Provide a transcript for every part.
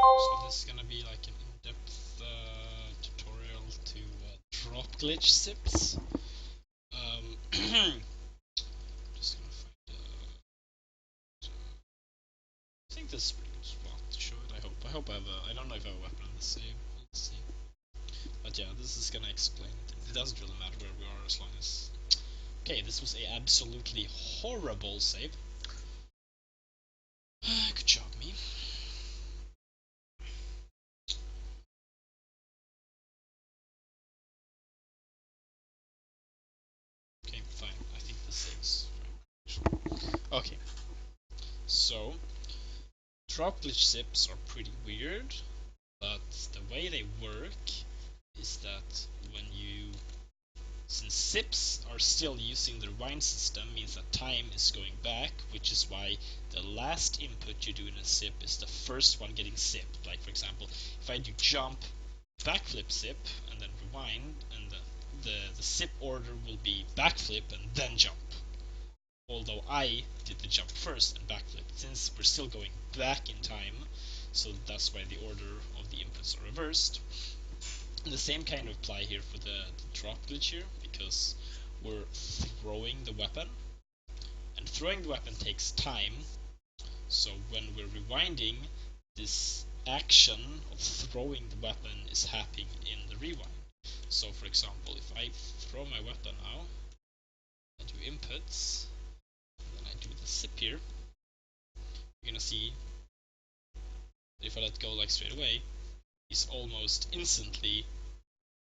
So this is gonna be like an in-depth tutorial to drop glitch sips. Just gonna find. I think this is a pretty good spot to show it. I hope I have a. I don't know if I have a weapon on the save. Let's see. But yeah, this is gonna explain it. It doesn't really matter where we are as long as. Okay, this was a absolutely horrible save. Good job, me. Okay, fine. I think this saves. Okay, so drop glitch sips are pretty weird, but the way they work is that when you since sips are still using the rewind system means that time is going back, which is why the last input you do in a sip is the first one getting sipped. Like for example, if I do jump, backflip sip, and then rewind, and the sip order will be backflip and then jump. Although I did the jump first and backflip, since we're still going back in time, so that's why the order of the inputs are reversed. The same kind of apply here for the drop glitch here, because we're throwing the weapon, and throwing the weapon takes time, so when we're rewinding, this action of throwing the weapon is happening in the rewind. So for example, if I throw my weapon now, I do inputs, and then I do the sip here, you're gonna see that if I let go like straight away, he's almost instantly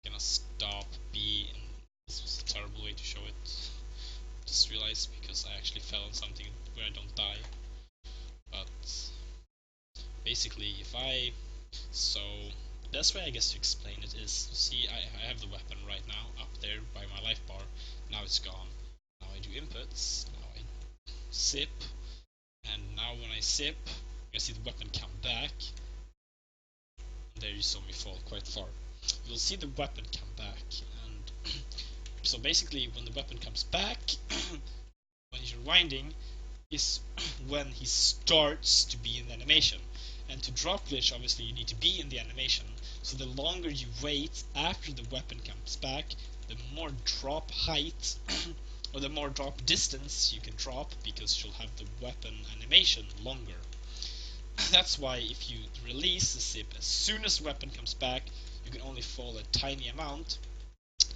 gonna stop B, and this was a terrible way to show it. Just realized because I actually fell on something where I don't die. But basically, if I so the best way I guess to explain it is, see, I have the weapon right now up there by my life bar. Now it's gone. Now I do inputs. Now I sip, and now when I sip, you see the weapon come back. And there you saw me fall quite far. You'll see the weapon come back, and so basically, when the weapon comes back, when you're winding, is when he starts to be in the animation. And to drop glitch, obviously you need to be in the animation, so the longer you wait after the weapon comes back, the more drop height or the more drop distance you can drop, because you'll have the weapon animation longer. That's why if you release the sip as soon as the weapon comes back, you can only fall a tiny amount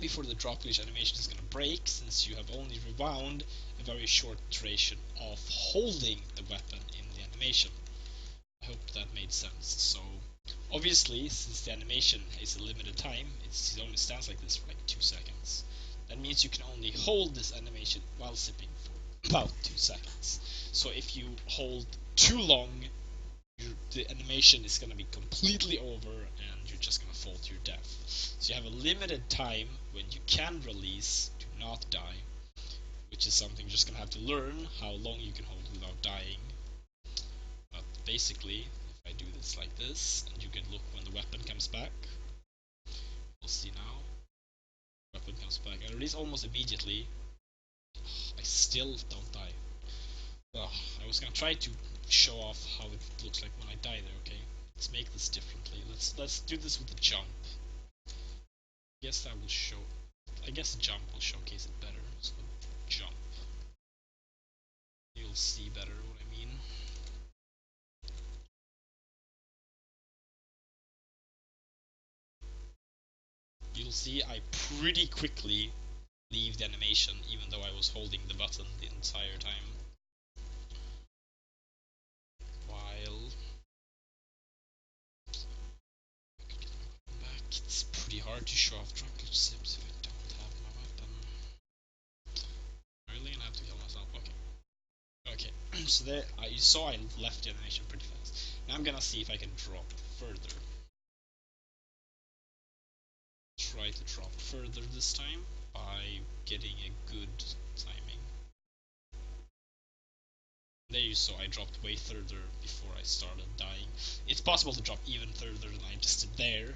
before the drop glitch animation is going to break, since you have only rewound a very short duration of holding the weapon in the animation. I hope that made sense. So obviously, since the animation is a limited time, it only stands like this for like 2 seconds. That means you can only hold this animation while sipping for about 2 seconds. So if you hold too long, the animation is going to be completely over and you're just going to fall to your death. So you have a limited time when you can release to not die, which is something you're just going to have to learn how long you can hold without dying. But basically, if I do this like this, and you can look when the weapon comes back, we'll see now. Weapon comes back. I release almost immediately. I still don't die. I was gonna try to show off how it looks like when I die there, okay? Let's make this differently. Let's do this with the jump. I guess the jump will showcase it better. So jump. You'll see better what I mean. You'll see I pretty quickly leave the animation even though I was holding the button the entire time. While back, it's pretty hard to show off drop glitch sips if I don't have my weapon. Really gonna have to kill myself. Okay. So there, you saw I left the animation pretty fast. Now I'm gonna see if I can drop further. Try to drop further this time by getting a good timing. There you saw I dropped way further before I started dying. It's possible to drop even further than I just did there,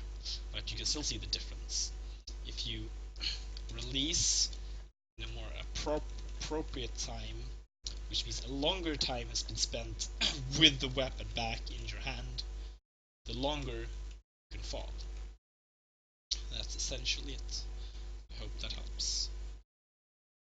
but you can still see the difference. If you release in a more appropriate time, which means a longer time has been spent with the weapon back in your hand, the longer you can fall. That's essentially it.